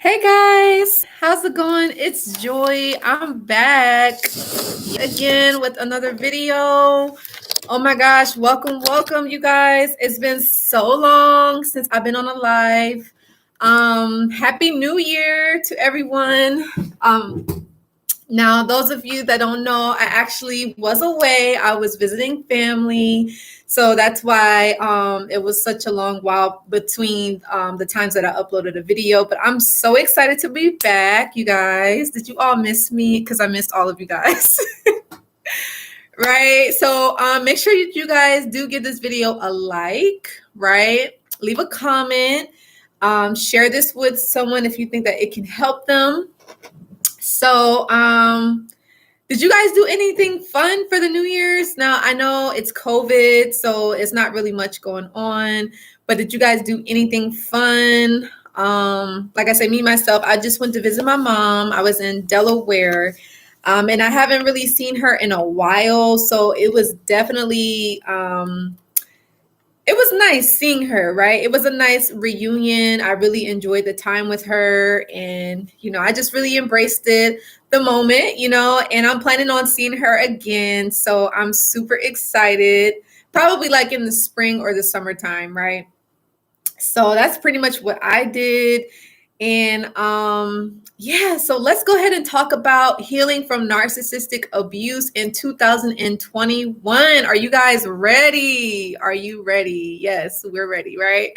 Hey guys, how's it going? It's Joy. I'm back again with another video. Oh my gosh, welcome you guys. It's been so long since I've been on a live. Happy New Year to everyone. Now, those of you that don't know, I actually was away. I was visiting family. So that's why it was such a long while between the times that I uploaded a video. But I'm so excited to be back, you guys. Did you all miss me? Because I missed all of you guys. Right? So make sure you guys do give this video a like, right? Leave a comment. Share this with someone if you think that it can help them. So, did you guys do anything fun for the New Year's? Now, I know it's COVID, so it's not really much going on, but did you guys do anything fun? Like I said, me, myself, I just went to visit my mom. I was in Delaware, and I haven't really seen her in a while, so it was definitely it was nice seeing her, right? It was a nice reunion. I really enjoyed the time with her. And, I just really embraced it, the moment, and I'm planning on seeing her again. So I'm super excited, probably like in the spring or the summertime, right? So that's pretty much what I did. And yeah, so let's go ahead and talk about healing from narcissistic abuse in 2021. Are you guys ready? Are you ready? Yes, we're ready, right?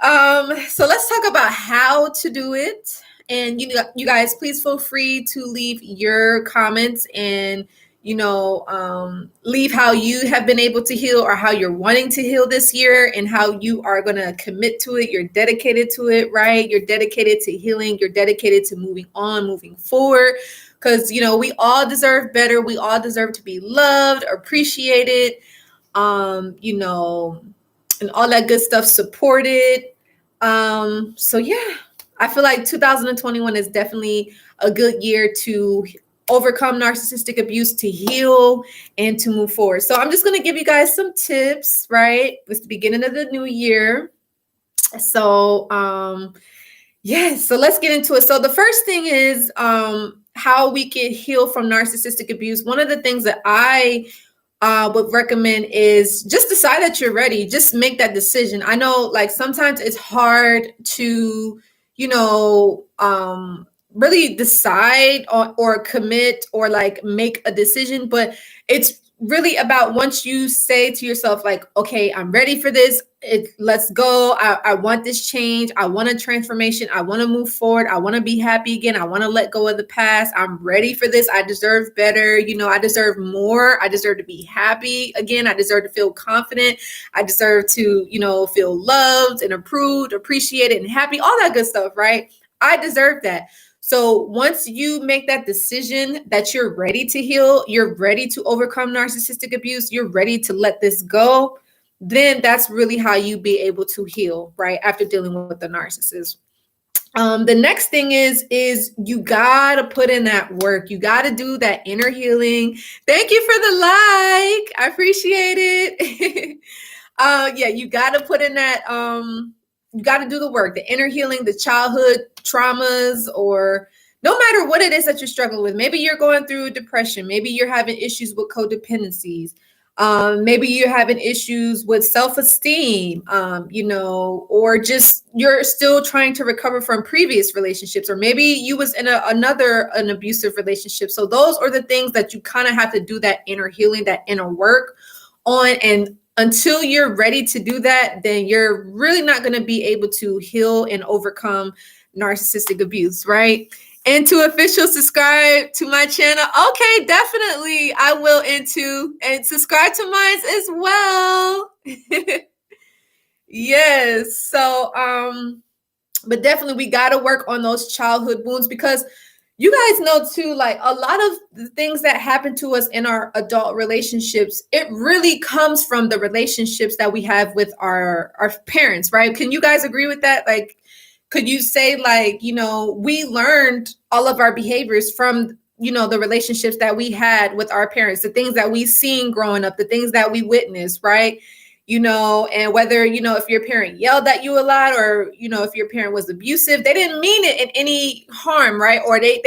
So let's talk about how to do it. And you guys, please feel free to leave your comments and leave how you have been able to heal or how you're wanting to heal this year and how you are going to commit to it. You're dedicated to it, right? You're dedicated to healing. You're dedicated to moving on, moving forward. Because, we all deserve better. We all deserve to be loved, appreciated, and all that good stuff supported. So yeah, I feel like 2021 is definitely a good year to overcome narcissistic abuse, to heal, and to move forward. So I'm just going to give you guys some tips, right? It's the beginning of the new year. So so let's get into it. So the first thing is how we can heal from narcissistic abuse. One of the things that I would recommend is just decide that you're ready. Just make that decision. I know like sometimes it's hard to, really decide or commit or like make a decision, but it's really about once you say to yourself like, okay, I'm ready for this. Let's go. I want this change. I want a transformation. I want to move forward. I want to be happy again. I want to let go of the past. I'm ready for this. I deserve better. I deserve more. I deserve to be happy again. I deserve to feel confident. I deserve to, feel loved and approved, appreciated, and happy, all that good stuff, right? I deserve that. So once you make that decision that you're ready to heal, you're ready to overcome narcissistic abuse, you're ready to let this go, then that's really how you be able to heal, right? After dealing with the narcissist. The next thing is you gotta put in that work. You gotta do that inner healing. Thank you for the like. I appreciate it. Yeah, you gotta put in that. You gotta do the work, the inner healing, the childhood traumas, or no matter what it is that you're struggling with. Maybe you're going through depression. Maybe you're having issues with codependencies. Maybe you're having issues with self-esteem, or just you're still trying to recover from previous relationships, or maybe you was in an abusive relationship. So those are the things that you kind of have to do that inner healing, that inner work on. And until you're ready to do that, then you're really not going to be able to heal and overcome narcissistic abuse, right? And to official subscribe to my channel. Okay, definitely. I will and subscribe to mine as well. Yes. So, but definitely we got to work on those childhood wounds, because you guys know too, like a lot of the things that happen to us in our adult relationships, it really comes from the relationships that we have with our parents, right? Can you guys agree with that? Like, could you say like, we learned all of our behaviors from, the relationships that we had with our parents, the things that we seen growing up, the things that we witnessed, right? and whether, if your parent yelled at you a lot, or, if your parent was abusive, they didn't mean it in any harm, right? Or they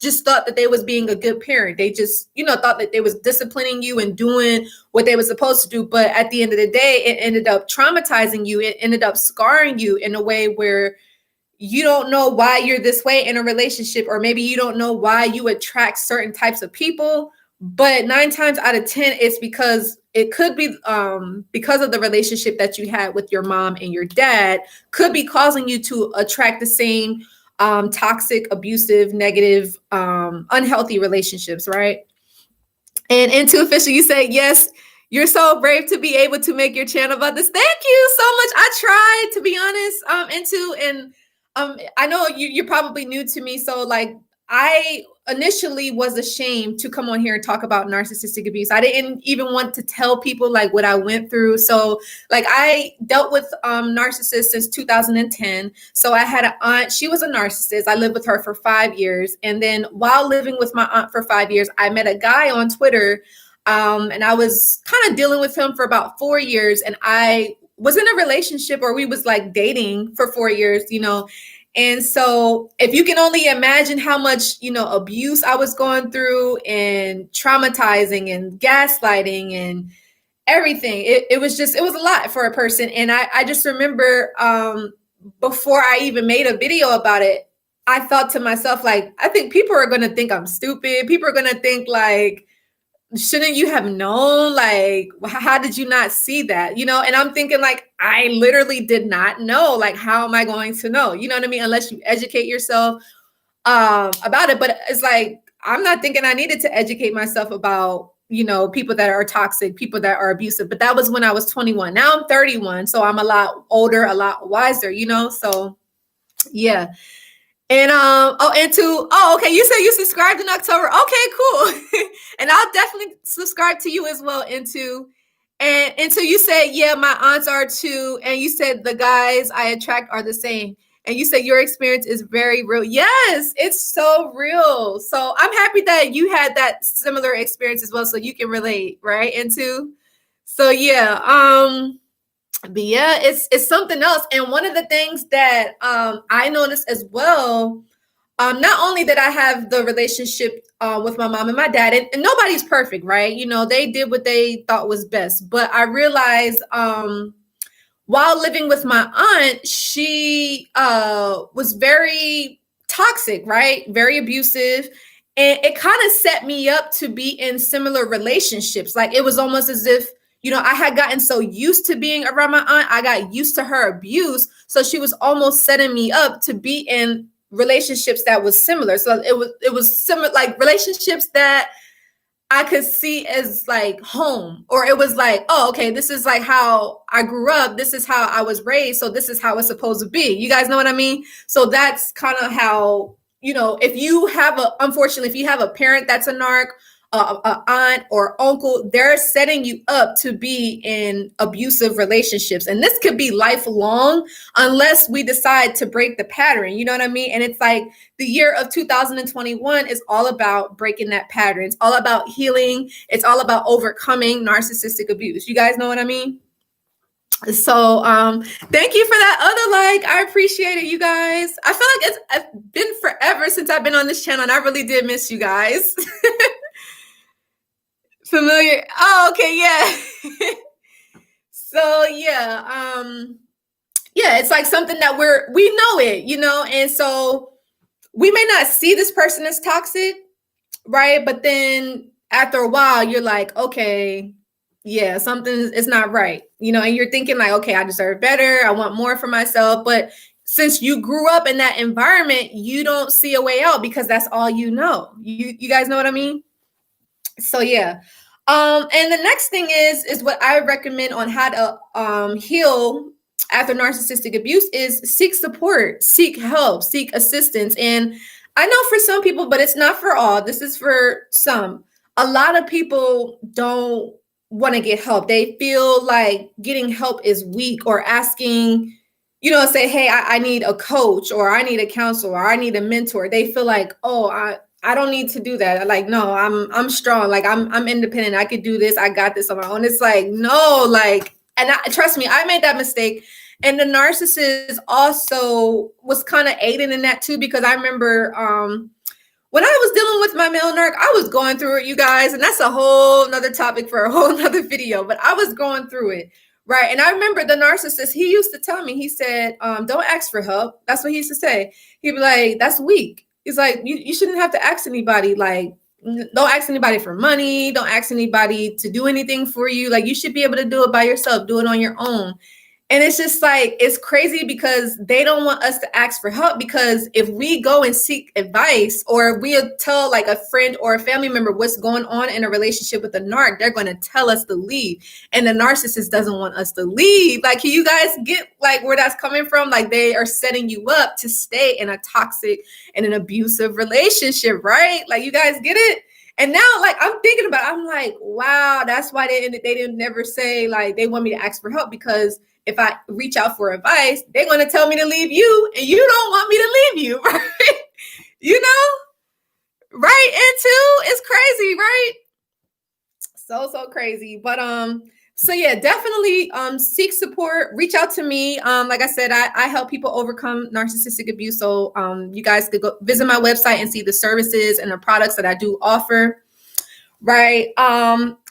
just thought that they was being a good parent. They just, thought that they was disciplining you and doing what they were supposed to do. But at the end of the day, it ended up traumatizing you. It ended up scarring you in a way where you don't know why you're this way in a relationship, or maybe you don't know why you attract certain types of people. But 9 times out of 10, it's because it could be because of the relationship that you had with your mom and your dad could be causing you to attract the same toxic, abusive, negative, unhealthy relationships, right? And Into Official, you say, yes, you're so brave to be able to make your channel about this. Thank you so much. I tried, to be honest, Into, and I know you're probably new to me. So like, I initially was ashamed to come on here and talk about narcissistic abuse. I didn't even want to tell people like what I went through. So like, I dealt with narcissists since 2010. So I had an aunt. She was a narcissist. I lived with her for 5 years. And then while living with my aunt for 5 years, I met a guy on Twitter. And I was kind of dealing with him for about 4 years. And I was in a relationship, or we was like dating for 4 years, And so if you can only imagine how much, abuse I was going through, and traumatizing and gaslighting and everything, it was a lot for a person. And I just remember before I even made a video about it, I thought to myself, like, I think people are going to think I'm stupid. People are going to think like, shouldn't you have known? Like, how did you not see that? And I'm thinking like, I literally did not know. Like, how am I going to know? You know what I mean? Unless you educate yourself about it. But it's like, I'm not thinking I needed to educate myself about, people that are toxic, people that are abusive. But that was when I was 21. Now I'm 31. So I'm a lot older, a lot wiser, So yeah. And okay, you said you subscribed in October. Okay, cool. And I'll definitely subscribe to you as well, and until you said, yeah, my aunts are too, and you said the guys I attract are the same, and you said your experience is very real. Yes, it's so real. So I'm happy that you had that similar experience as well, so you can relate, right? So yeah, but yeah, it's something else. And one of the things that I noticed as well, not only that I have the relationship with my mom and my dad, and nobody's perfect, right? They did what they thought was best. But I realized while living with my aunt, she was very toxic, right? Very abusive. And it kind of set me up to be in similar relationships. Like, it was almost as if, I had gotten so used to being around my aunt. I got used to her abuse. So she was almost setting me up to be in relationships that was similar. So it was similar, like relationships that I could see as like home, or it was like, oh, okay, this is like how I grew up. This is how I was raised. So this is how it's supposed to be. You guys know what I mean? So that's kind of how, if you have unfortunately, if you have a parent that's a narc, a aunt or uncle, they're setting you up to be in abusive relationships. And this could be lifelong unless we decide to break the pattern. You know what I mean? And it's like the year of 2021 is all about breaking that pattern. It's all about healing. It's all about overcoming narcissistic abuse. You guys know what I mean? So thank you for that other like. I appreciate it, you guys. I feel like it's been forever since I've been on this channel, and I really did miss you guys. Familiar. Oh, okay, yeah. So yeah, yeah, it's like something that we know it, and so we may not see this person as toxic, right? But then after a while, you're like, okay, yeah, something is not right, and you're thinking like, okay, I deserve better. I want more for myself. But since you grew up in that environment, you don't see a way out because that's all you know. You guys know what I mean? So yeah. And the next thing is what I recommend on how to heal after narcissistic abuse is seek support, seek help, seek assistance. And I know for some people, but it's not for all. This is for some. A lot of people don't want to get help. They feel like getting help is weak, or asking, say, hey, I need a coach, or I need a counselor, or I need a mentor. They feel like, oh, I don't need to do that. Like, no, I'm strong. Like, I'm independent. I could do this. I got this on my own. It's like, no, like, And trust me, I made that mistake. And the narcissist also was kind of aiding in that too, because I remember when I was dealing with my male narc, I was going through it, you guys, and that's a whole nother topic for a whole nother video, but I was going through it, right? And I remember the narcissist, he used to tell me, he said, don't ask for help. That's what he used to say. He'd be like, that's weak. He's like, you shouldn't have to ask anybody, like, don't ask anybody for money. Don't ask anybody to do anything for you. Like, you should be able to do it by yourself, do it on your own. And it's just like, it's crazy because they don't want us to ask for help, because if we go and seek advice, or we'll tell like a friend or a family member what's going on in a relationship with a narc, they're going to tell us to leave. And the narcissist doesn't want us to leave. Like, can you guys get like where that's coming from? Like, they are setting you up to stay in a toxic and an abusive relationship, right? Like, you guys get it? And now, like, I'm thinking about it, I'm like, wow, that's why they didn't never say like they want me to ask for help, because if I reach out for advice, they're going to tell me to leave you, and you don't want me to leave you, right? You know, right? And two, it's crazy, right? So crazy. But so yeah, definitely seek support, reach out to me. Like I said, I help people overcome narcissistic abuse. So you guys could go visit my website and see the services and the products that I do offer, right?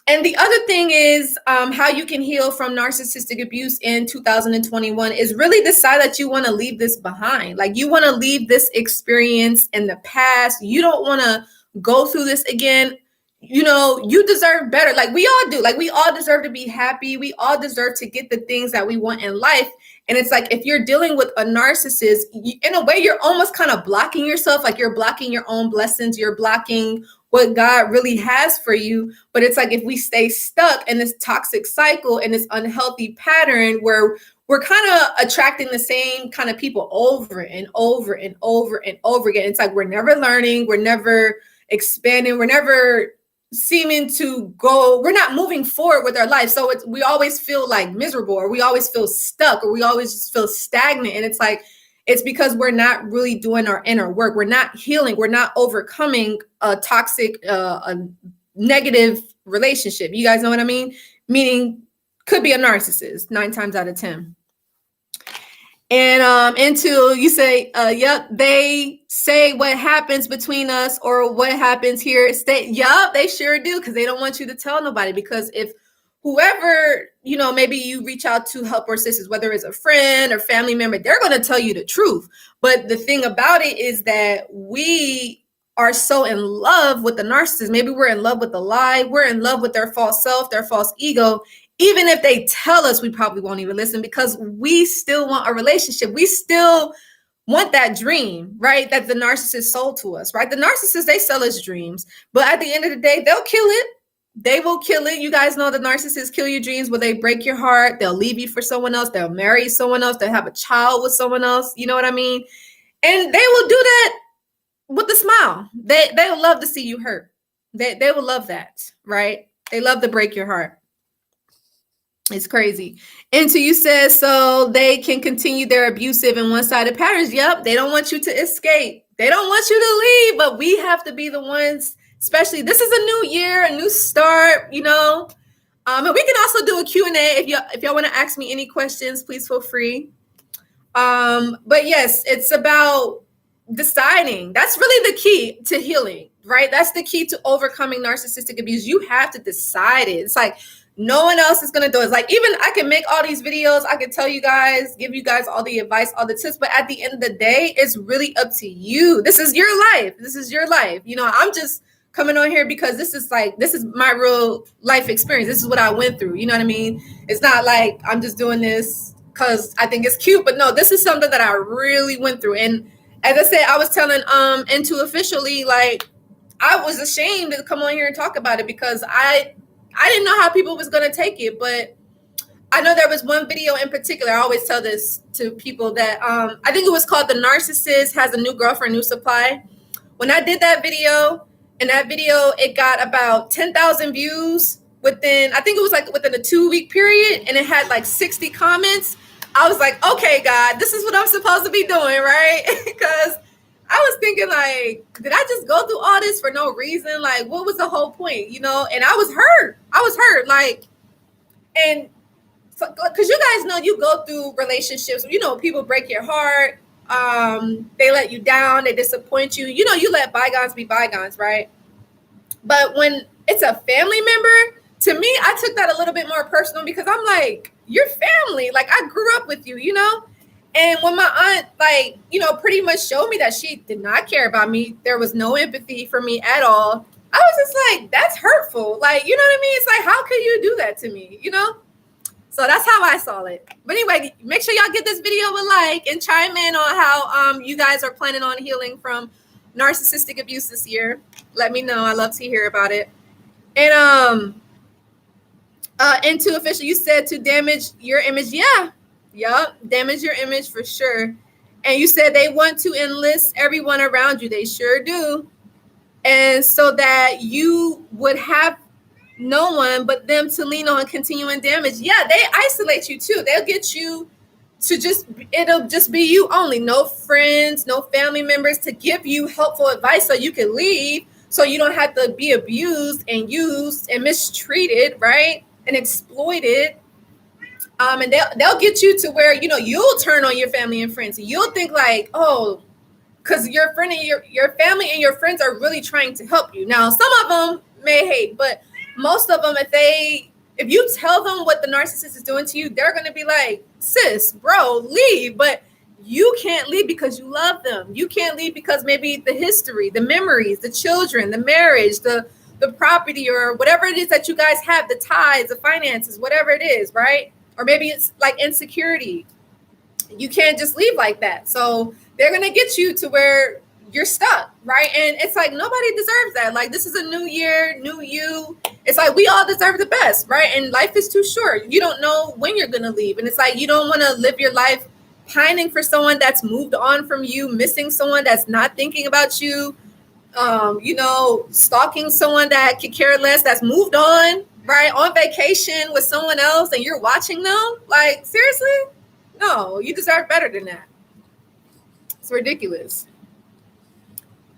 And the other thing is how you can heal from narcissistic abuse in 2021 is really decide that you want to leave this behind. Like, you want to leave this experience in the past. You don't want to go through this again. You know, you deserve better. Like, we all do. Like, we all deserve to be happy. We all deserve to get the things that we want in life. And it's like, if you're dealing with a narcissist, in a way, you're almost kind of blocking yourself. Like, you're blocking your own blessings. You're blocking what God really has for you. But it's like, if we stay stuck in this toxic cycle and this unhealthy pattern where we're kind of attracting the same kind of people over and over and over and over again, it's like we're never learning, we're never expanding, we're never seeming to go, we're not moving forward with our life. So we always feel like miserable, or we always feel stuck, or we always just feel stagnant. And it's like, it's because we're not really doing our inner work. We're not healing. We're not overcoming a toxic, a negative relationship. You guys know what I mean? Meaning, could be a narcissist 9 times out of 10. And until you say, yep, they say what happens between us or what happens here. Yep, they sure do, because they don't want you to tell nobody. Because if whoever, you know, maybe you reach out to help or assistance, whether it's a friend or family member, they're going to tell you the truth. But the thing about it is that we are so in love with the narcissist. Maybe we're in love with the lie. We're in love with their false self, their false ego. Even if they tell us, we probably won't even listen, because we still want a relationship. We still want that dream, right? That the narcissist sold to us, right? The narcissist, they sell us dreams. But at the end of the day, they'll kill it. They will kill it. You guys know the narcissists kill your dreams, where they break your heart. They'll leave you for someone else. They'll marry someone else. They'll have a child with someone else. You know what I mean? And they will do that with a smile. They'll love to see you hurt. They will love that, right? They love to break your heart. It's crazy. And so you said, so they can continue their abusive and one-sided patterns. Yep. They don't want you to escape. They don't want you to leave, but we have to be the ones. Especially, this is a new year, a new start, you know. And we can also do a Q&A. If y'all want to ask me any questions, please feel free. But yes, it's about deciding. That's really the key to healing, right? That's the key to overcoming narcissistic abuse. You have to decide it. It's like no one else is going to do it. It's like, even I can make all these videos. I can tell you guys, give you guys all the advice, all the tips. But at the end of the day, it's really up to you. This is your life. This is your life. You know, I'm just coming on here because this is my real life experience. This is what I went through. You know what I mean? It's not like I'm just doing this because I think it's cute, but no, this is something that I really went through. And as I said, I was telling Into officially, like, I was ashamed to come on here and talk about it because I didn't know how people was going to take it. But I know there was one video in particular. I always tell this to people that I think it was called The Narcissist Has a New Girlfriend, New Supply. When I did that video, it got about 10,000 views within a 2-week period, and it had like 60 comments. I was like, okay, God, this is what I'm supposed to be doing, right? Because I was thinking, like, did I just go through all this for no reason? Like, what was the whole point, you know? And I was hurt. Like, and because you guys know you go through relationships, people break your heart, they let you down, they disappoint you, you let bygones be bygones, right? But when it's a family member, to me, I took that a little bit more personal, because I'm like, you're family, like I grew up with you, and when my aunt, like, pretty much showed me that she did not care about me, there was no empathy for me at all, I was just like, that's hurtful, like, you know what I mean? It's like, how could you do that to me, So that's how I saw it. But anyway, make sure y'all give this video a like and chime in on how you guys are planning on healing from narcissistic abuse this year. Let me know. I love to hear about it. And into official, you said to damage your image. Yeah. Yup. Damage your image for sure. And you said they want to enlist everyone around you. They sure do. And so that you would have no one but them to lean on, continuing damage. Yeah, they isolate you too. They'll get you to it'll just be you only. No friends, no family members to give you helpful advice so you can leave, so you don't have to be abused and used and mistreated, right? And exploited. And they'll get you to where, you'll turn on your family and friends. You'll think like, oh, because your friend and your family and your friends are really trying to help you. Now, some of them may hate, but most of them, if you tell them what the narcissist is doing to you, they're going to be like, sis, bro, leave. But you can't leave because you love them. You can't leave because maybe the history, the memories, the children, the marriage, the property, or whatever it is that you guys have, the ties, the finances, whatever it is, right? Or maybe it's like insecurity. You can't just leave like that. So they're going to get you to where you're stuck, right? And it's like, nobody deserves that. Like, this is a new year, new you. It's like, we all deserve the best, right? And life is too short. You don't know when you're going to leave. And it's like, you don't want to live your life pining for someone that's moved on from you, missing someone that's not thinking about you, stalking someone that could care less, that's moved on, right? On vacation with someone else and you're watching them. Like, seriously? No, you deserve better than that. It's ridiculous.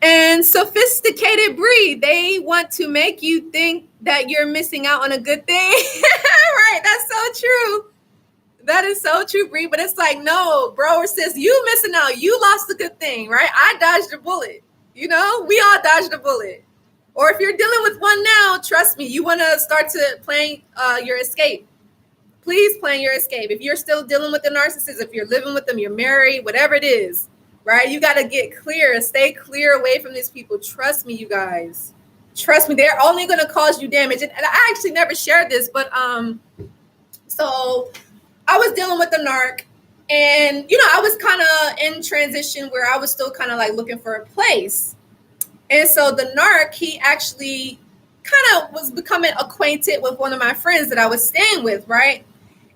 And sophisticated breed, they want to make you think that you're missing out on a good thing. Right? That's so true. That is so true, Bree. But it's like, no, bro or sis, you missing out. You lost a good thing, right? I dodged a bullet. We all dodged a bullet. Or if you're dealing with one now, trust me, you want to start to plan your escape. Please plan your escape. If you're still dealing with the narcissist, if you're living with them, you're married, whatever it is, right? You got to get clear, stay clear away from these people. Trust me, you guys. Trust me, they're only going to cause you damage. And I actually never shared this, but so I was dealing with the narc, and I was kind of in transition where I was still kind of like looking for a place. And so the narc, he actually kind of was becoming acquainted with one of my friends that I was staying with, right?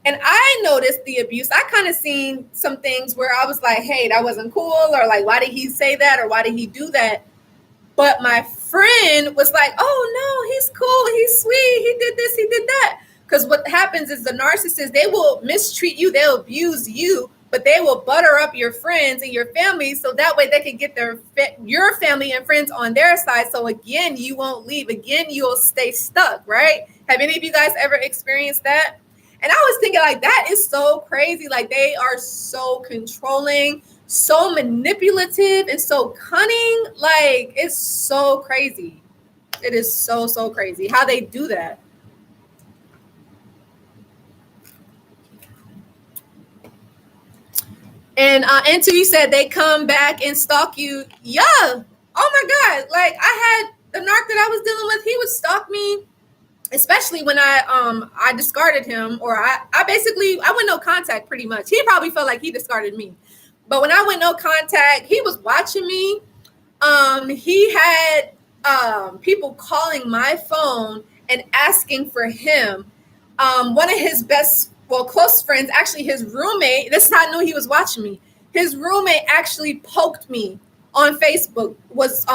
And I noticed the abuse. I kind of seen some things where I was like, hey, that wasn't cool, or like, why did he say that, or why did he do that? But my friend was like, oh, no, he's cool, he's sweet, he did this, he did that. Because what happens is the narcissist, they will mistreat you, they'll abuse you, but they will butter up your friends and your family so that way they can get your family and friends on their side. So again, you won't leave. Again, you'll stay stuck, right? Have any of you guys ever experienced that? And I was thinking, like, that is so crazy. Like, they are so controlling, so manipulative, and so cunning. Like, it's so crazy. It is so, so crazy how they do that. And Anthony said they come back and stalk you. Yeah. Oh my God. Like, I had the narc that I was dealing with, he would stalk me, especially when I discarded him, or I went no contact pretty much. He probably felt like he discarded me. But when I went no contact, he was watching me. He had people calling my phone and asking for him. One of his close friends, actually his roommate, this is how I knew he was watching me. His roommate actually poked me on Facebook,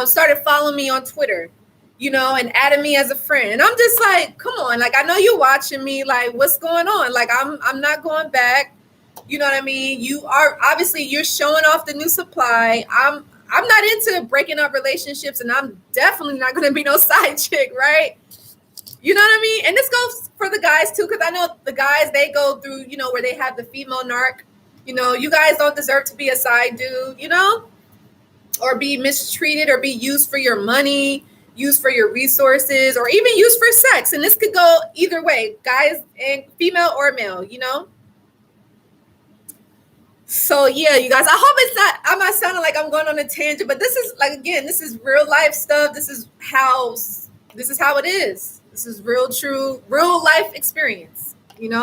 started following me on Twitter, and added me as a friend. And I'm just like, come on, like, I know you're watching me, like, what's going on? Like, I'm not going back. You know what I mean? You are, obviously, you're showing off the new supply. I'm not into breaking up relationships, and I'm definitely not going to be no side chick, right? You know what I mean? And this goes for the guys too, because I know the guys, they go through, where they have the female narc. You guys don't deserve to be a side dude, or be mistreated or be used for your money, used for your resources, or even used for sex. And this could go either way, guys and female or male. So yeah, you guys, I hope I'm not sounding like I'm going on a tangent, but this is like, again, this is real life stuff. This is how it is. This is true, real life experience. And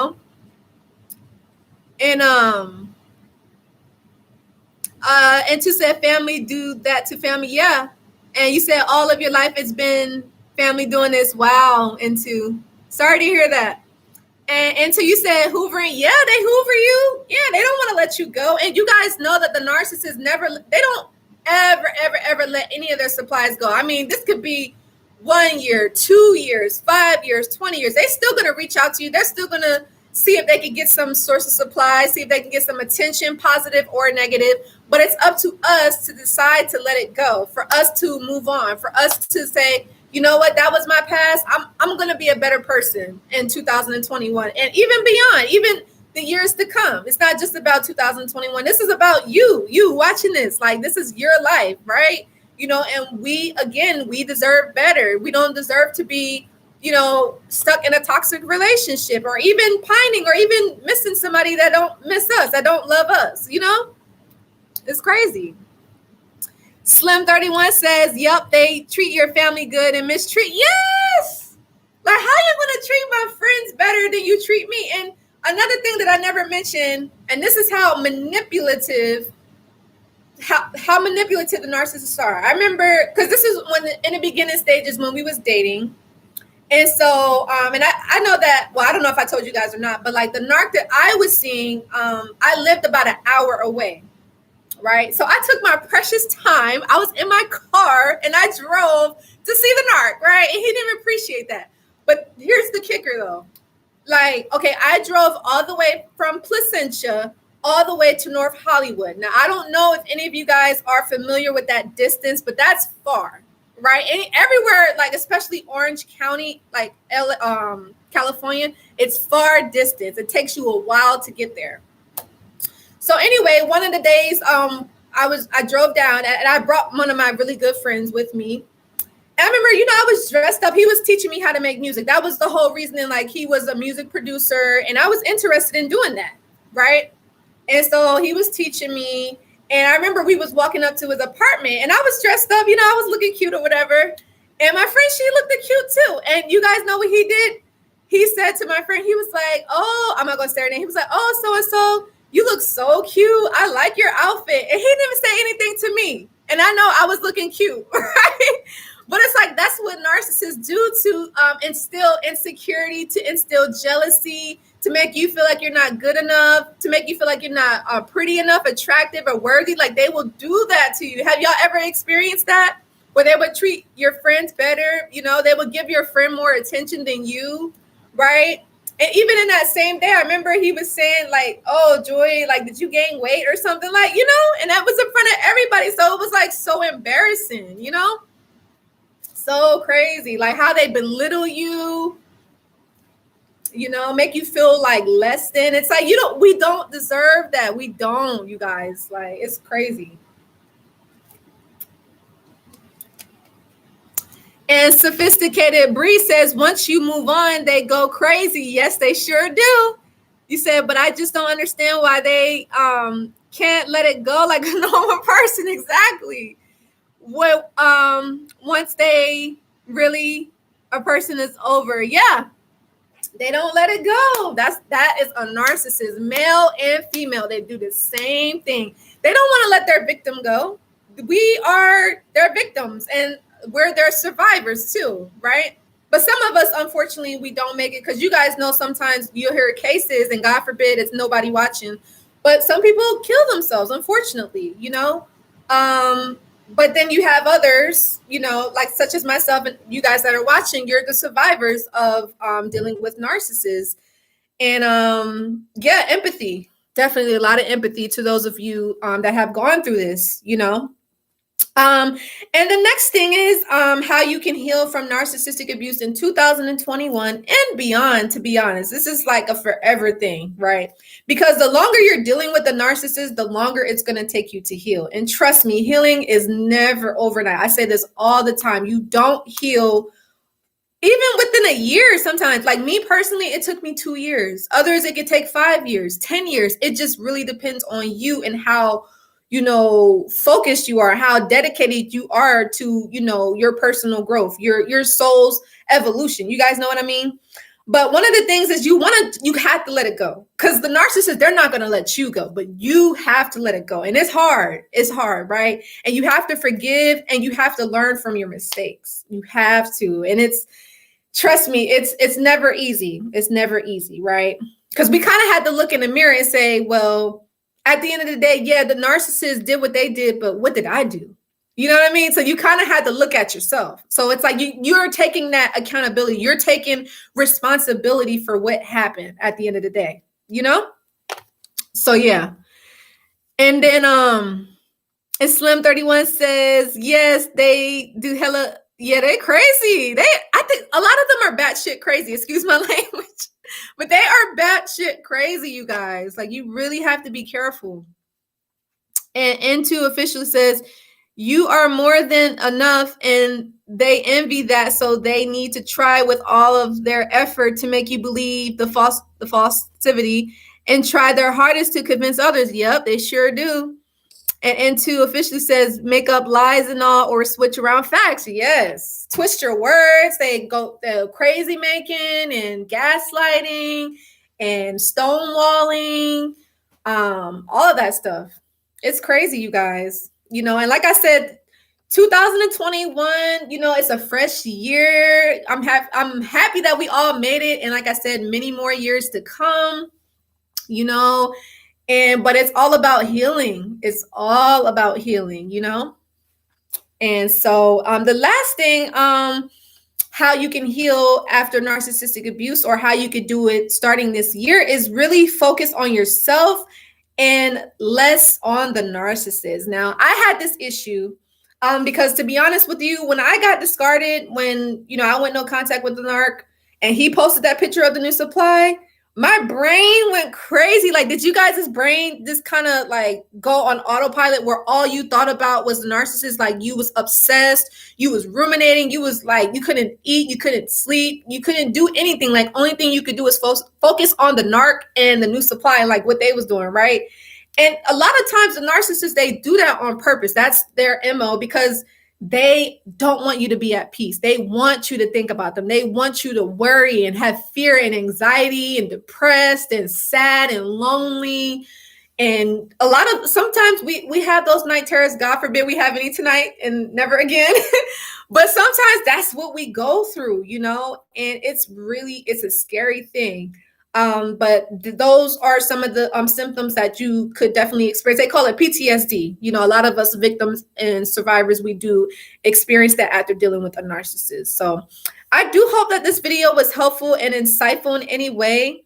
and to say family do that to family, yeah. And you said all of your life it's been family doing this. Wow. Sorry to hear that. And so you said hoovering, yeah, they hoover you. Yeah, they don't want to let you go. And you guys know that the narcissists they don't ever let any of their supplies go. I mean, this could be 1 year, 2 years, 5 years, 20 years. They're still going to reach out to you. They're still going to see if they can get some source of supplies, see if they can get some attention, positive or negative. But it's up to us to decide to let it go, for us to move on, for us to say, you know what, that was my past. I'm going to be a better person in 2021 and even beyond, even the years to come. It's not just about 2021. This is about you watching this. Like, this is your life, right? And we deserve better. We don't deserve to be, stuck in a toxic relationship, or even pining, or even missing somebody that don't miss us, that don't love us. It's crazy. Slim 31 says, yep, they treat your family good and mistreat. Yes. Like, how you going to treat my friends better than you treat me? And another thing that I never mentioned, and this is how manipulative the narcissists are. I remember, because this is in the beginning stages when we was dating. And so, and I know that, well, I don't know if I told you guys or not, but like the narc that I was seeing, I lived about an hour away, right? So I took my precious time. I was in my car and I drove to see the narc, right? And he didn't appreciate that. But here's the kicker though. Like, okay, I drove all the way from Placentia all the way to North Hollywood. Now, I don't know if any of you guys are familiar with that distance, but that's far, right? Everywhere, like especially Orange County, like California, it's far distance. It takes you a while to get there. So anyway, one of the days, I drove down and I brought one of my really good friends with me. I remember, I was dressed up. He was teaching me how to make music. That was the whole reason. Like, he was a music producer and I was interested in doing that, right? And so he was teaching me. And I remember we was walking up to his apartment and I was dressed up, I was looking cute or whatever. And my friend, she looked cute too. And you guys know what he did? He said to my friend, he was like, oh, I'm not going to say her name. He was like, oh, so-and-so, you look so cute. I like your outfit. And he didn't say anything to me. And I know I was looking cute, right? But it's like, that's what narcissists do to instill insecurity, to instill jealousy, to make you feel like you're not good enough, to make you feel like you're not pretty enough, attractive, or worthy. Like, they will do that to you. Have y'all ever experienced that? Where they would treat your friends better? They would give your friend more attention than you, right? And even in that same day, I remember he was saying like, oh, Joy, like, did you gain weight or something? Like, and that was in front of everybody. So it was like so embarrassing, So crazy, like how they belittle you, make you feel like less than. It's like, we don't deserve that. We don't, you guys. Like, it's crazy. And Sophisticated Bree says, once you move on, they go crazy. Yes, they sure do. You said, but I just don't understand why they can't let it go like a normal person. Exactly. What once they really, a person is over, yeah, they don't let it go. That is a narcissist, male and female. They do the same thing. They don't want to let their victim go. We are their victims and we're their survivors too, right? But some of us, unfortunately, we don't make it, because you guys know sometimes you'll hear cases and God forbid it's nobody watching, but some people kill themselves, unfortunately, but then you have others, like such as myself and you guys that are watching, you're the survivors of dealing with narcissists. And yeah, empathy, definitely a lot of empathy to those of you that have gone through this, And the next thing is how you can heal from narcissistic abuse in 2021 and beyond. To be honest, this is like a forever thing, right? Because the longer you're dealing with the narcissist, the longer it's going to take you to heal. And trust me, healing is never overnight. I say this all the time. You don't heal even within a year sometimes. Like me personally, it took me 2 years. Others, it could take 5 years, 10 years. It just really depends on you and how, focused you are, how dedicated you are to, your personal growth, your soul's evolution. You guys know what I mean? But one of the things is you have to let it go, because the narcissist, they're not going to let you go, but you have to let it go. And it's hard. It's hard, right? And you have to forgive, and you have to learn from your mistakes. You have to. And trust me, it's never easy. It's never easy, right? Because we kind of had to look in the mirror and say, well, at the end of the day, yeah, the narcissist did what they did, but what did I do? You know what I mean? So you kind of had to look at yourself. So it's like you're taking that accountability. You're taking responsibility for what happened at the end of the day, So yeah. And then Slim 31 says, yes, they do hella. Yeah, they crazy. I think a lot of them are batshit crazy. Excuse my language. But they are batshit crazy, you guys. Like, you really have to be careful. And N2 officially says, you are more than enough, and they envy that, so they need to try with all of their effort to make you believe the falsity and try their hardest to convince others. Yep, they sure do. And N2 officially says, make up lies and all, or switch around facts. Yes. Twist your words. They go crazy making and gaslighting and stonewalling, all of that stuff. It's crazy, you guys. And like I said, 2021, it's a fresh year. I'm happy that we all made it. And like I said, many more years to come, but it's all about healing. It's all about healing, And so the last thing, how you can heal after narcissistic abuse, or how you could do it starting this year, is really focus on yourself and less on the narcissist. Now, I had this issue because, to be honest with you, when I got discarded, when, I went no contact with the narc and he posted that picture of the new supply, my brain went crazy. Like, did you guys' brain just kind of like go on autopilot, where all you thought about was the narcissist? Like, you was obsessed, you was ruminating, you was like, you couldn't eat, you couldn't sleep, you couldn't do anything. Like, only thing you could do is focus on the narc and the new supply, and like what they was doing, right? And a lot of times the narcissists, they do that on purpose. That's their MO, because they don't want you to be at peace. They want you to think about them. They want you to worry and have fear and anxiety and depressed and sad and lonely. And sometimes we have those night terrors. God forbid we have any tonight and never again. But sometimes that's what we go through, and it's a scary thing. But those are some of the symptoms that you could definitely experience. They call it PTSD. A lot of us victims and survivors, we do experience that after dealing with a narcissist. So I do hope that this video was helpful and insightful in any way,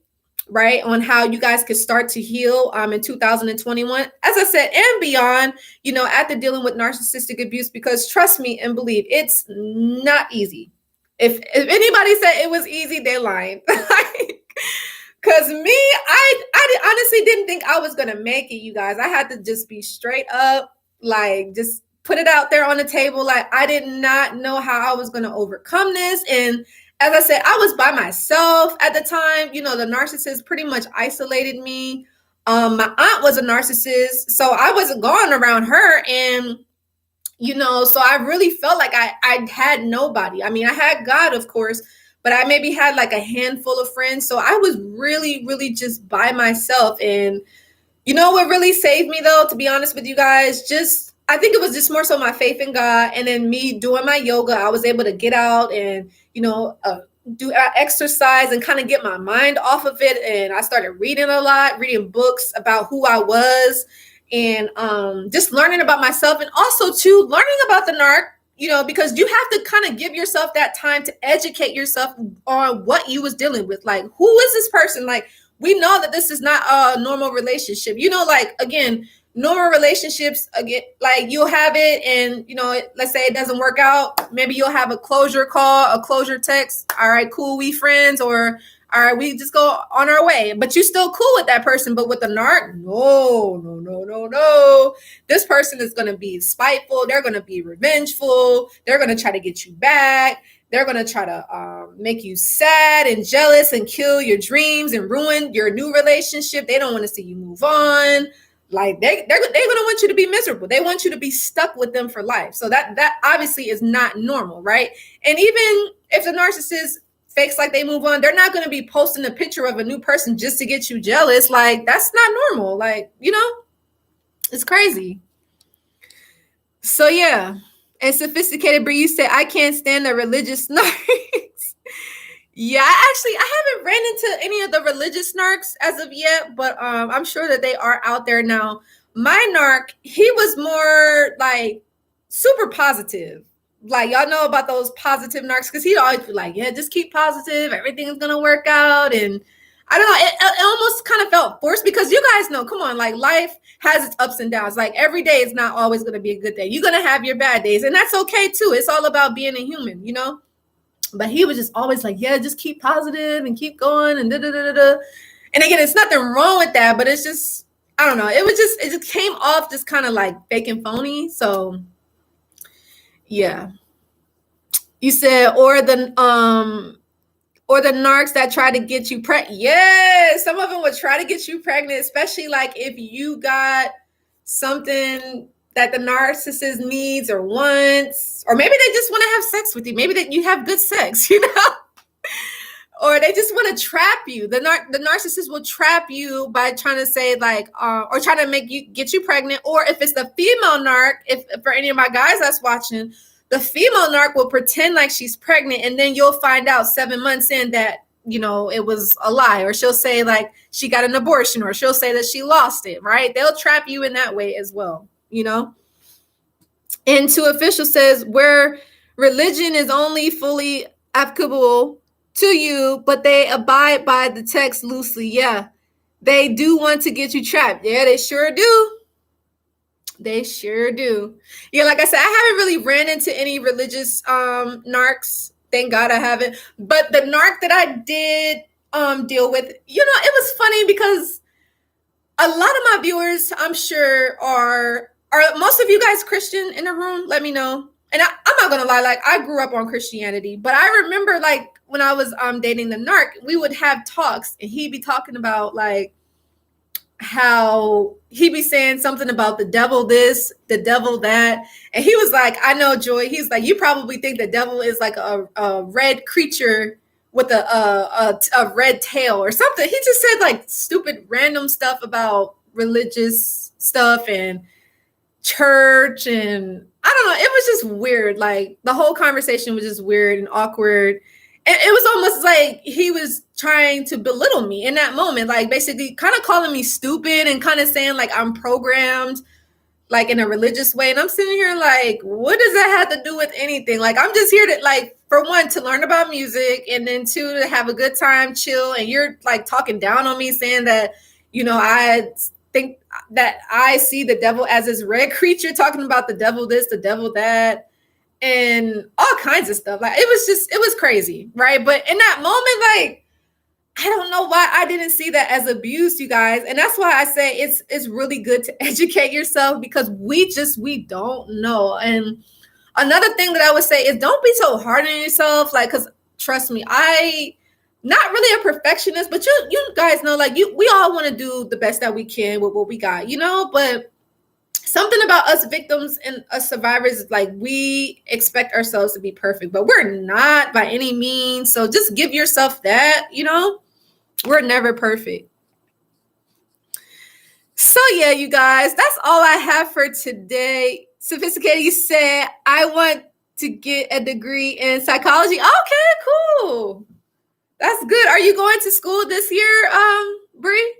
right, on how you guys could start to heal in 2021, as I said, and beyond, after dealing with narcissistic abuse, because trust me and believe, it's not easy. If anybody said it was easy, they're lying. Because me, I honestly didn't think I was going to make it, you guys. I had to just be straight up, like, just put it out there on the table. Like, I did not know how I was going to overcome this. And as I said, I was by myself at the time. The narcissist pretty much isolated me. My aunt was a narcissist, so I wasn't going around her. And, so I really felt like I had nobody. I mean, I had God, of course, but I maybe had like a handful of friends. So I was really, really just by myself. And what really saved me, though, to be honest with you guys, I think it was just more so my faith in God, and then me doing my yoga. I was able to get out and, do exercise and kind of get my mind off of it. And I started reading a lot, reading books about who I was, and just learning about myself, and also too learning about the narc. Because you have to kind of give yourself that time to educate yourself on what you was dealing with. Like, who is this person? Like, we know that this is not a normal relationship. Like, again, normal relationships, again, like you'll have it, and let's say it doesn't work out. Maybe you'll have a closure call, a closure text. All right, cool, we friends, or all right, we just go on our way. But you still cool with that person. But with the narc, no, no, no, no, no. This person is going to be spiteful. They're going to be revengeful. They're going to try to get you back. They're going to try to make you sad and jealous and kill your dreams and ruin your new relationship. They don't want to see you move on. Like they're going to want you to be miserable. They want you to be stuck with them for life. So that obviously is not normal, right? And even if the narcissist fakes like they move on, they're not going to be posting a picture of a new person just to get you jealous. Like that's not normal. Like, it's crazy. So yeah. And Sophisticated Bree, you said, I can't stand the religious narcs. Yeah, I haven't ran into any of the religious narcs as of yet, but I'm sure that they are out there now. My narc, he was more like super positive. Like, y'all know about those positive narcs, because he'd always be like, yeah, just keep positive. Everything's going to work out. And I don't know, it almost kind of felt forced, because you guys know, come on, like life has its ups and downs. Like every day is not always going to be a good day. You're going to have your bad days, and that's okay too. It's all about being a human, But he was just always like, yeah, just keep positive and keep going and da-da-da-da-da. And again, it's nothing wrong with that, but it's just, I don't know. It just came off just kind of like fake and phony. So yeah. You said, or the narcs that try to get you pregnant. Yeah, some of them would try to get you pregnant, especially like if you got something that the narcissist needs or wants, or maybe they just want to have sex with you. Maybe that you have good sex, or they just want to trap you. The narcissist will trap you by trying to say like, or trying to get you pregnant. Or if it's the female narc, if for any of my guys that's watching, the female narc will pretend like she's pregnant, and then you'll find out 7 months in that, it was a lie, or she'll say like she got an abortion, or she'll say that she lost it, right? They'll trap you in that way as well, And To Official says, where religion is only fully applicable to you, but they abide by the text loosely. Yeah, they do want to get you trapped. Yeah, they sure do. They sure do. Yeah, like I said, I haven't really ran into any religious narcs. Thank God I haven't. But the narc that I did deal with, it was funny because a lot of my viewers, I'm sure, are most of you guys Christian in the room? Let me know. And I'm not gonna lie, like I grew up on Christianity, but I remember like when I was dating the narc, we would have talks, and he'd be talking about like how he be saying something about the devil this, the devil that. And he was like, I know, Joy. He's like, you probably think the devil is like a red creature with a red tail or something. He just said like stupid random stuff about religious stuff and church. And I don't know. It was just weird. Like the whole conversation was just weird and awkward. And it was almost like he was trying to belittle me in that moment, like basically kind of calling me stupid and kind of saying like I'm programmed like in a religious way. And I'm sitting here like, what does that have to do with anything? Like, I'm just here to like, for one, to learn about music, and then two, to have a good time, chill. And you're like talking down on me, saying that, I think that I see the devil as this red creature, talking about the devil this, the devil that, and all kinds of stuff. Like, it was crazy, right? But in that moment, like, I don't know why I didn't see that as abuse, you guys. And that's why I say it's really good to educate yourself, because we don't know. And another thing that I would say is don't be so hard on yourself. Like, because trust me, I not really a perfectionist, but you guys know, like we all want to do the best that we can with what we got, but something about us victims and us survivors, like we expect ourselves to be perfect, but we're not by any means. So just give yourself that, we're never perfect. So yeah, you guys, that's all I have for today. Sophisticated, you said, I want to get a degree in psychology. Okay, cool. That's good. Are you going to school this year, Bree?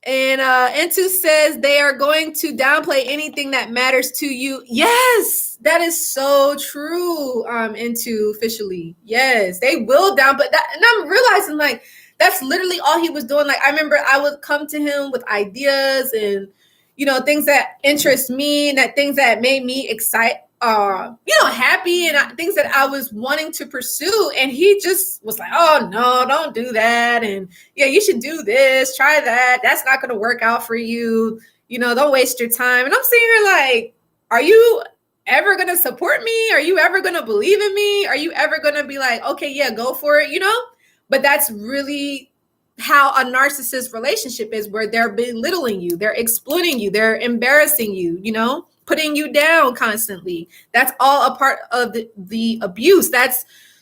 And Into says they are going to downplay anything that matters to you. Yes, that is so true. Into officially, yes, they will downplay that. And I'm realizing like that's literally all he was doing. Like, I remember I would come to him with ideas and, things that interest me and that things that made me happy, and things that I was wanting to pursue. And he just was like, oh no, don't do that. And yeah, you should do this, try that. That's not going to work out for you. Don't waste your time. And I'm sitting here like, are you ever going to support me? Are you ever going to believe in me? Are you ever going to be like, okay, yeah, go for it, But that's really how a narcissist relationship is, where they're belittling you, they're exploiting you, they're embarrassing you, putting you down constantly. That's all a part of the abuse.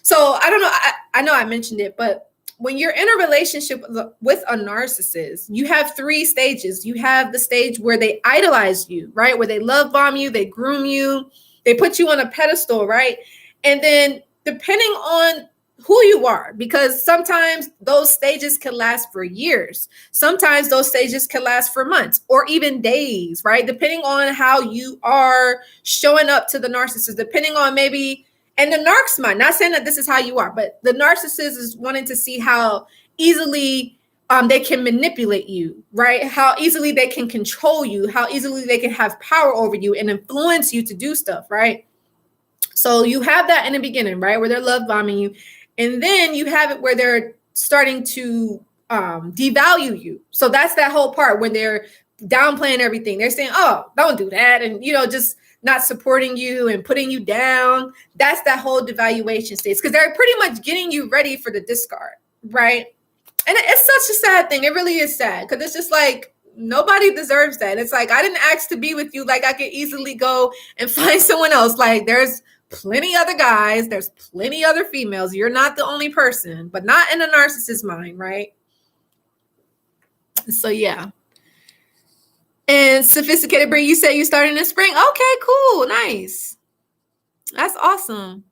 So I don't know. I know I mentioned it, but when you're in a relationship with a narcissist, you have 3 stages. You have the stage where they idolize you, right? Where they love bomb you, they groom you, they put you on a pedestal, right? And then depending on who you are, because sometimes those stages can last for years. Sometimes those stages can last for months or even days, right? Depending on how you are showing up to the narcissist, depending on maybe, and the narc's mind, not saying that this is how you are, but the narcissist is wanting to see how easily they can manipulate you, right? How easily they can control you, how easily they can have power over you and influence you to do stuff, right? So you have that in the beginning, right? Where they're love bombing you. And then you have it where they're starting to devalue you. So that's that whole part when they're downplaying everything. They're saying, oh, don't do that. And, just not supporting you and putting you down. That's that whole devaluation stage, because they're pretty much getting you ready for the discard, right? And it's such a sad thing. It really is sad, because it's just like, nobody deserves that. It's like, I didn't ask to be with you. Like, I could easily go and find someone else. Like, there's plenty other guys, there's plenty other females. You're not the only person, but not in a narcissist's mind, right? So yeah. And Sophisticated Bree, you said you started in the spring. Okay, cool, nice. That's awesome.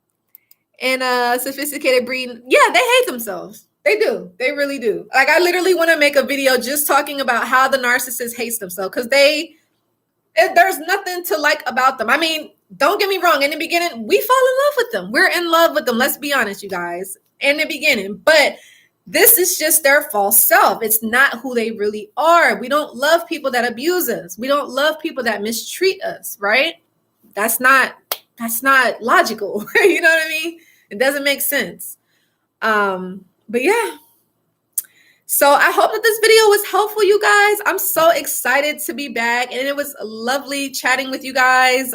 And Sophisticated Bree, yeah, they hate themselves. They do. They really do. Like, I literally want to make a video just talking about how the narcissist hates themselves, because there's nothing to like about them. I mean, don't get me wrong. In the beginning, we fall in love with them. We're in love with them. Let's be honest, you guys, in the beginning. But this is just their false self. It's not who they really are. We don't love people that abuse us. We don't love people that mistreat us, right? That's not logical. You know what I mean? It doesn't make sense. But yeah. So I hope that this video was helpful, you guys. I'm so excited to be back, and it was lovely chatting with you guys.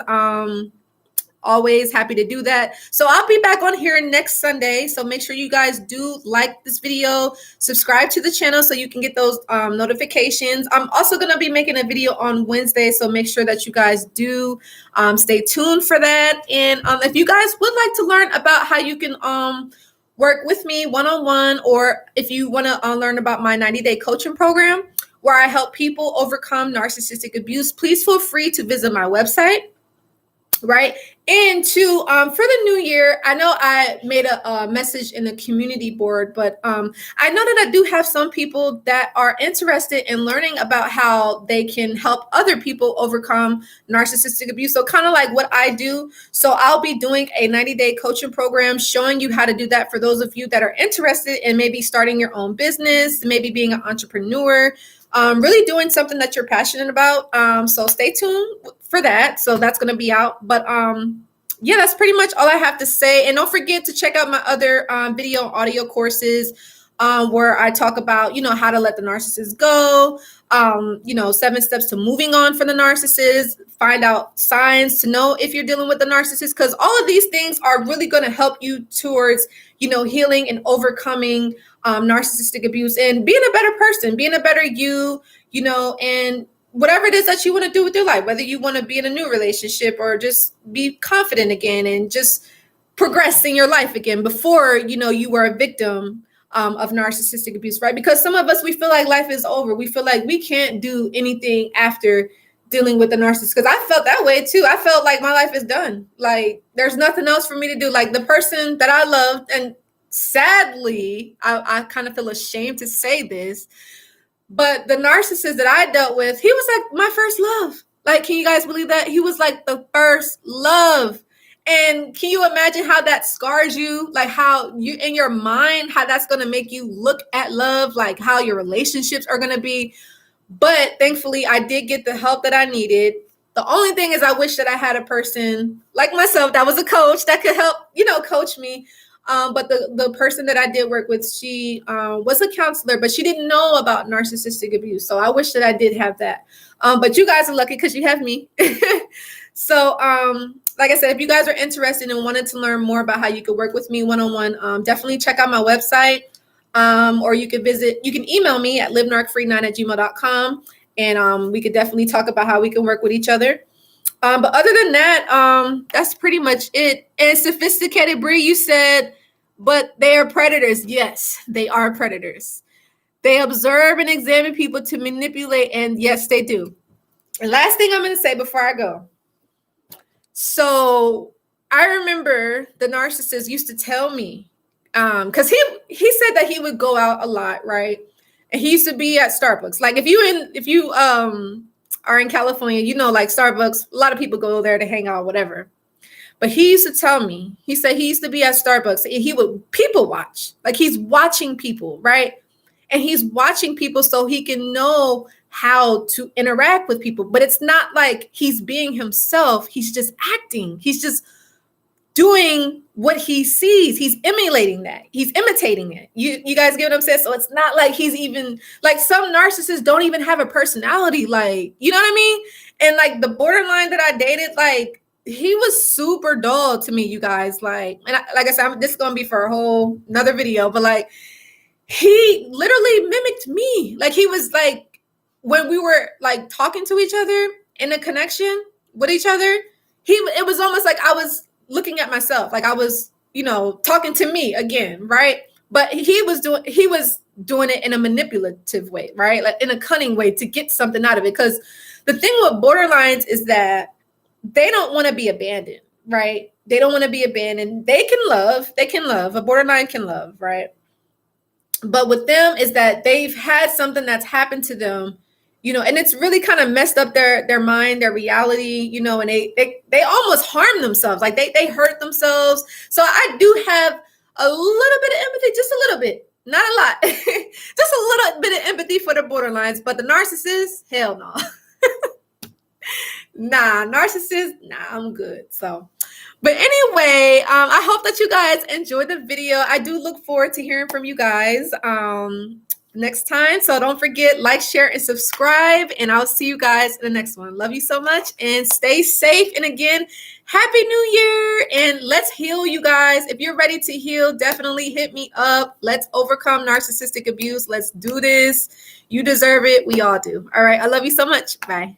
Always happy to do that. So I'll be back on here next Sunday. So make sure you guys do like this video, subscribe to the channel so you can get those notifications. I'm also going to be making a video on Wednesday. So make sure that you guys do stay tuned for that. And if you guys would like to learn about how you can work with me one-on-one, or if you want to learn about my 90-day coaching program where I help people overcome narcissistic abuse, please feel free to visit my website. Right. And for the new year, I know I made a message in the community board, but I know that I do have some people that are interested in learning about how they can help other people overcome narcissistic abuse. So kind of like what I do. So I'll be doing a 90-day coaching program showing you how to do that for those of you that are interested in maybe starting your own business, maybe being an entrepreneur, really doing something that you're passionate about. So stay tuned for that. So that's going to be out. But yeah, that's pretty much all I have to say. And don't forget to check out my other video audio courses where I talk about, how to let the narcissist go, 7 steps to moving on from the narcissist, find out signs to know if you're dealing with the narcissist, because all of these things are really going to help you towards, healing and overcoming narcissistic abuse and being a better person, being a better you, and whatever it is that you want to do with your life, whether you want to be in a new relationship or just be confident again and just progress in your life again before, you were a victim of narcissistic abuse, right? Because some of us, we feel like life is over. We feel like we can't do anything after dealing with the narcissist. Because I felt that way too. I felt like my life is done. Like there's nothing else for me to do. Like the person that I loved, and sadly, I kind of feel ashamed to say this, but the narcissist that I dealt with, he was like my first love. Like, can you guys believe that? He was like the first love. And can you imagine how that scars you? Like how you in your mind, how that's going to make you look at love, like how your relationships are going to be. But thankfully, I did get the help that I needed. The only thing is I wish that I had a person like myself that was a coach that could help, coach me. But the person that I did work with, she was a counselor, but she didn't know about narcissistic abuse. So I wish that I did have that. But you guys are lucky because you have me. So like I said, if you guys are interested and wanted to learn more about how you could work with me one-on-one, definitely check out my website. Or you can email me at livenarcfree9@gmail.com. And we could definitely talk about how we can work with each other. But other than that, that's pretty much it. And sophisticated Bree, you said, but they are predators. Yes, they are predators. They observe and examine people to manipulate. And yes, they do. And last thing I'm going to say before I go. So I remember the narcissist used to tell me, because he said that he would go out a lot, right? And he used to be at Starbucks. Like if you are in California, like Starbucks, a lot of people go there to hang out, whatever. But he used to tell me, he said he used to be at Starbucks and he would people watch. Like he's watching people, right? And he's watching people so he can know how to interact with people. But it's not like he's being himself. He's just acting. He's just doing what he sees. He's emulating that. He's imitating it. You guys get what I'm saying? So it's not like he's even like some narcissists don't even have a personality. Like, you know what I mean? And like the borderline that I dated, like he was super dull to me, you guys. Like, and like I said, this is going to be for a whole another video, but like he literally mimicked me. Like he was like, when we were like talking to each other in a connection with each other, it was almost like I was looking at myself, like I was, talking to me again, right? But he was doing it in a manipulative way, right? Like in a cunning way to get something out of it. Because the thing with borderlines is that they don't want to be abandoned, right? They don't want to be abandoned. They can love. A borderline can love, right? But with them is that they've had something that's happened to them, and it's really kind of messed up their mind, their reality, and they almost harm themselves. Like they hurt themselves. So I do have a little bit of empathy, just a little bit, not a lot, just a little bit of empathy for the borderlines, but the narcissists, hell no. Narcissists, I'm good. So, but anyway, I hope that you guys enjoyed the video. I do look forward to hearing from you guys next time. So don't forget, like, share, and subscribe. And I'll see you guys in the next one. Love you so much and stay safe. And again, Happy New Year. And let's heal, you guys. If you're ready to heal, definitely hit me up. Let's overcome narcissistic abuse. Let's do this. You deserve it. We all do. All right. I love you so much. Bye.